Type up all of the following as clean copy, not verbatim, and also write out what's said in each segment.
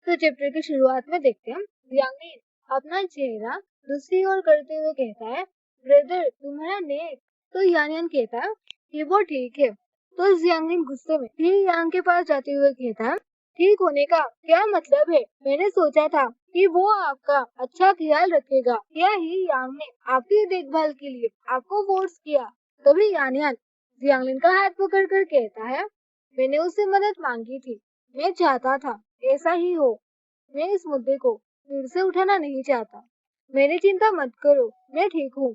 तो चैप्टर की शुरुआत में देखते हैं जियांगलिन अपना चेहरा दूसरी ओर करते हुए कहता है, ब्रदर तुम्हारा नेक। तो यानियन कहता है कि वो ठीक है। तो जियांगलिन गुस्से में ही यांग के पास जाते हुए कहता है, ठीक होने का क्या मतलब है? मैंने सोचा था कि वो आपका अच्छा ख्याल रखेगा। क्या ही यांग ने आपकी देखभाल के लिए आपको फोर्स किया? तभी यानियन जियांगलिन का हाथ पकड़ कर कहता है, मैंने उससे मदद मांगी थी। मैं चाहता था ऐसा ही हो। मैं इस मुद्दे को फिर से उठाना नहीं चाहता। मेरी चिंता मत करो, मैं ठीक हूँ।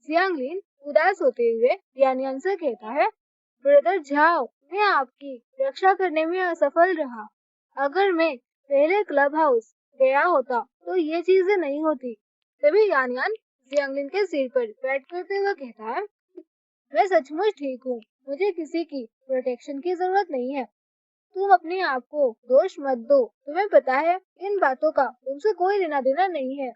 जियांगलिन उदास होते हुए यानियन से कहता है, ब्रदर जाओ, मैं आपकी रक्षा करने में असफल रहा। अगर मैं पहले क्लब हाउस गया होता तो ये चीजें नहीं होती। तभी यानियन जियांगलिन के सिर पर बैठ करते हुए कहता है, मैं सचमुच ठीक हूँ। मुझे किसी की प्रोटेक्शन की जरूरत नहीं है। तुम अपने आप को दोष मत दो। तुम्हें पता है इन बातों का तुमसे कोई लेना देना नहीं है।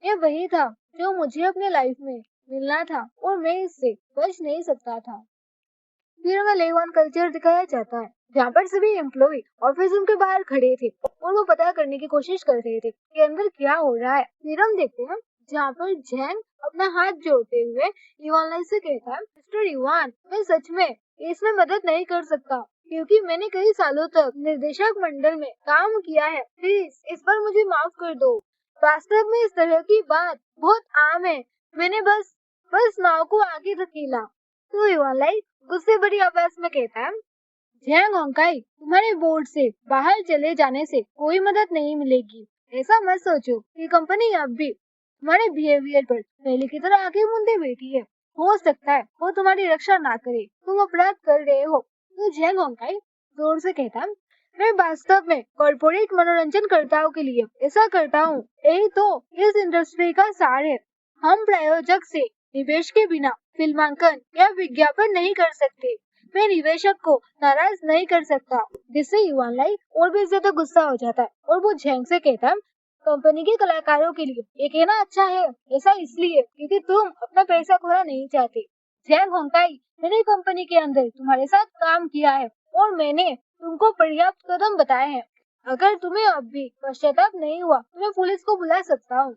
ये वही था जो मुझे अपने लाइफ में मिलना था और मैं इससे बच नहीं सकता था। फिर हमें लेवन कल्चर दिखाया जाता है जहाँ पर सभी एम्प्लॉय ऑफिस रूम के बाहर खड़े थे और वो पता करने की कोशिश कर रहे थे कि अंदर क्या हो रहा है। फिर हम देखते हैं जहाँ पर जैंग अपना हाथ जोड़ते हुए इवान से कहता है, मिस्टर इवान, मैं सच में इसमें मदद नहीं कर सकता क्योंकि मैंने कई सालों तक निर्देशक मंडल में काम किया है। प्लीज इस पर मुझे माफ कर दो। वास्तव में इस तरह की बात बहुत आम है। मैंने बस नाव को आगे धकेला। तो इवान गुस्से भरी आवाज में कहता है, जैंग होंकाई, तुम्हारे बोर्ड से बाहर चले जाने से कोई मदद नहीं मिलेगी। ऐसा मत सोचो कि कंपनी अब भी तुम्हारे बिहेवियर पर पहले की तरह आगे मूंदे बैठी है। हो सकता है वो तुम्हारी रक्षा ना करे। तुम अपराध कर रहे हो। तो जैंग होंकाई जोर से कहता है, मैं वास्तव में कॉर्पोरेट मनोरंजन कर्ताओं के लिए ऐसा करता हूँ। यही तो इस इंडस्ट्री का सार है। हम प्रायोजक से निवेश के बिना फिल्मांकन या विज्ञापन नहीं कर सकते। मैं निवेशक को नाराज नहीं कर सकता। जिससे युवान और भी ज्यादा गुस्सा हो जाता है और वो झेंग से कहता है, कंपनी के कलाकारों के लिए ये कहना अच्छा है। ऐसा इसलिए क्योंकि तुम अपना पैसा खोना नहीं चाहते। झेंग होंकाई, मैंने कंपनी के अंदर तुम्हारे साथ काम किया है और मैंने तुमको पर्याप्त कदम बताए हैं। अगर तुम्हें अब भी पश्चाताप नहीं हुआ तो मैं पुलिस को बुला सकता हूँ।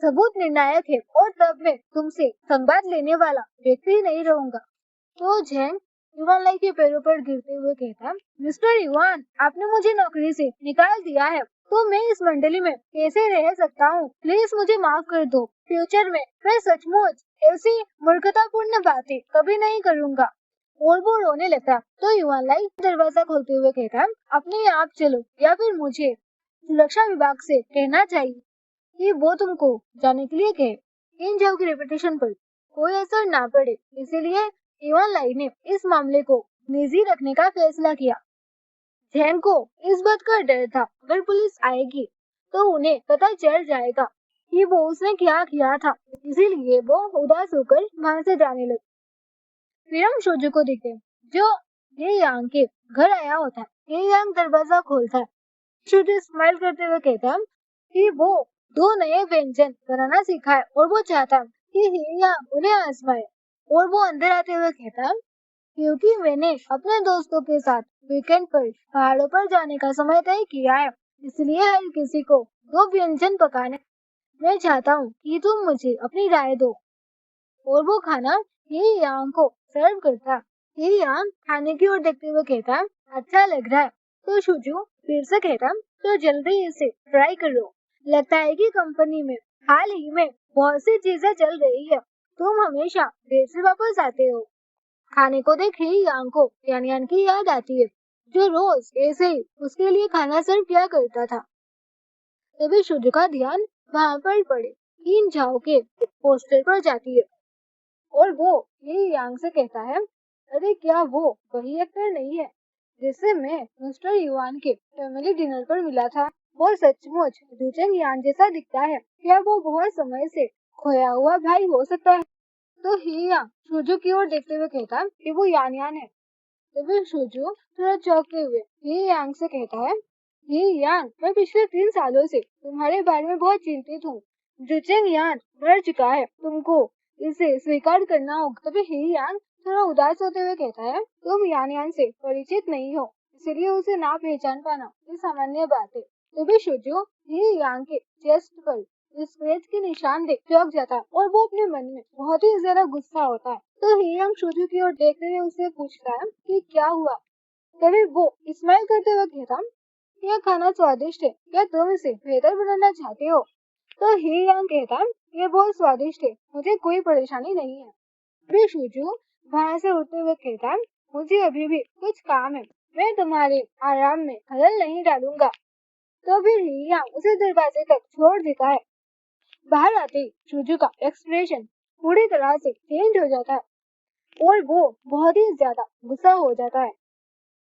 सबूत निर्णायक है और तब मैं तुमसे संवाद लेने वाला व्यक्ति नहीं रहूंगा। तो झेंग युवान के पैरों पर गिरते हुए कहता, मिस्टर युवान, आपने मुझे नौकरी से निकाल दिया है तो मैं इस मंडली में कैसे रह सकता हूँ? प्लीज मुझे माफ कर दो। फ्यूचर में मैं सचमुच ऐसी मूर्खतापूर्ण बातें कभी नहीं करूँगा। और वो रोने लगता। तो युवान दरवाजा खोलते हुए कहता, अपने आप चलो या फिर मुझे सुरक्षा विभाग से कहना चाहिए कि वो तुमको जाने के लिए कहे। इन जाओ की रेपुटेशन पर कोई असर ना पड़े, इसीलिए इवान लाई ने इस मामले को निजी रखने का फैसला किया। जैन को इस बात का डर था, अगर पुलिस आएगी तो उन्हें पता चल जाएगा कि वो उसने क्या किया था। इसीलिए वो उदास होकर वहां से जाने लगे। फिर हम शोजो को देखते जो ये यांग के घर आया होता है। ये यांग दरवाजा खोलता है। शोजो स्माइल करते हुए कहता है कि वो 2 नए व्यंजन बनाना सीखा है और वो चाहता है कि हिया उन्हें आजमाए। और वो अंदर आते हुए कहता है, क्योंकि मैंने अपने दोस्तों के साथ वीकेंड पर पहाड़ों पर जाने का समय तय किया है, इसलिए हर किसी को 2 व्यंजन पकाने। मैं चाहता हूँ कि तुम मुझे अपनी राय दो। और वो खाना ही यांग को सर्व करता। ही यांग खाने की ओर देखते हुए कहता, अच्छा लग रहा है। तो शुजू फिर से कहता, तो जल्दी इसे ट्राई करो। लगता है कि कंपनी में हाल ही में बहुत सी चीजें चल रही है। तुम हमेशा देर से वापस आते हो। खाने को देख ही यांग को यान की याद आती है, जो रोज ऐसे ही उसके लिए खाना सर्व किया करता था। तभी शुजू का ध्यान वहाँ पर पड़े इन झाओ के पोस्टर पर जाती है और वो ये यांग से कहता है, अरे क्या वो वही एक्टर नहीं है जिससे मैं मिस्टर युआन के फैमिली डिनर पर मिला था? वो सचमुच जूचेंग यान जैसा दिखता है। क्या वो बहुत समय से खोया हुआ भाई हो सकता है? तो ही यांग शुजू की ओर देखते हुए कहता कि वो यान यान है। तभी शुजू थोड़ा चौंके हुए ही यांग से कहता है, ही यांग, मैं पिछले 3 सालों से तुम्हारे बारे में बहुत चिंतित हूँ। जूचेंग यान मर चुका है, तुमको इसे स्वीकार करना होगा। तभी ही यांग थोड़ा उदास होते हुए कहता है, तुम यान यान से परिचित नहीं हो, इसलिए उसे ना पहचान पाना ये सामान्य बात है। तभी शुजू ही यांग के चेस्ट पर स्क्रैच के निशान देख चौंक जाता है और वो अपने मन में बहुत ही ज्यादा गुस्सा होता है। तो ही यांग शुजू की ओर देखते हुए उससे पूछता है कि क्या हुआ। तभी वो स्माइल करते हुए कहता, यह खाना स्वादिष्ट है, क्या तुम इसे बेहतर बनाना चाहते हो? तो ही यांग कहता, ये बहुत स्वादिष्ट है, मुझे कोई परेशानी नहीं है। फिर शुजू वहां से उठते हुए कहता, मुझे अभी भी कुछ काम है, मैं तुम्हारे आराम में खलल नहीं डालूंगा। तो फिर ही यांग उसे दरवाजे तक छोड़ देता है। बाहर आते ही शुजू का एक्सप्रेशन पूरी तरह से चेंज हो जाता है और वो बहुत ही ज्यादा गुस्सा हो जाता है।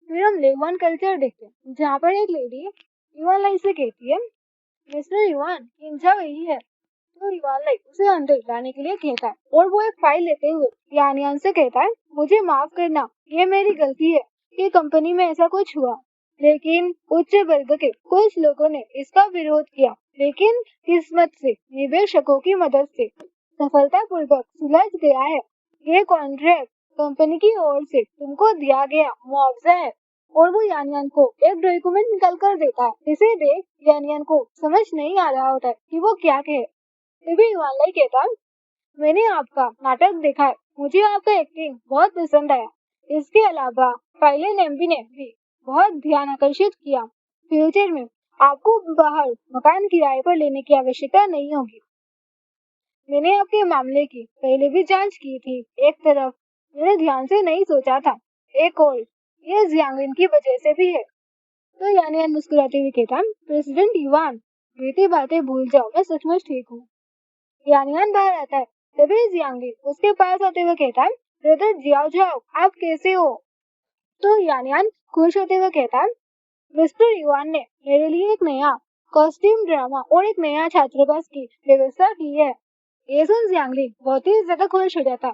फिर हम लेवन कल्चर देखते हैं, जहाँ पर एक लेडी युवान लाई से कहती है, मिस्टर युवान, किंजा वही है। तो युवान लाई उसे अंदर लाने के लिए कहता है और वो एक फाइल लेते हुए यानियान से कहता है, मुझे माफ करना, ये मेरी गलती है कि कंपनी में ऐसा कुछ हुआ, लेकिन उच्च वर्ग के कुछ लोगों ने इसका विरोध किया, लेकिन किस्मत से निवेशकों की मदद से सफलतापूर्वक सुलझ गया है। ये कॉन्ट्रैक्ट कंपनी की ओर से तुमको दिया गया मुआवजा है। और वो यानियान को एक डॉक्यूमेंट निकाल कर देता है। इसे देख यानियान को समझ नहीं आ रहा होता है कि वो क्या कहे। तभी युवान लाई कहता, मैंने आपका नाटक देखा है, मुझे आपका एक्टिंग बहुत पसंद आया। इसके अलावा फाइलें एमपी ने भी बहुत ध्यान आकर्षित किया। फ्यूचर में आपको बाहर मकान किराए पर लेने की आवश्यकता नहीं होगी। मैंने आपके मामले की पहले भी जांच की थी। एक तरफ मैंने ध्यान से नहीं सोचा था, एक और ये जियांगिन की वजह से भी है। तो यानियान मुस्कुराते हुए कहता, प्रेसिडेंट युवान, बीती बातें भूल जाओ, मैं सचमुच ठीक हूँ। यानियान बाहर आता है, तभी जियांगिन उसके पास आते हुए कहता, ब्रदर जियाओ जाओ, आप कैसे हो? तो यानियान खुश होते हुए कहता, मिस्टर युवान ने मेरे लिए एक नया कॉस्ट्यूम ड्रामा और एक नया छात्रावास की व्यवस्था की है। ये सुन जियांगली बहुत ही ज्यादा खुश हो जाता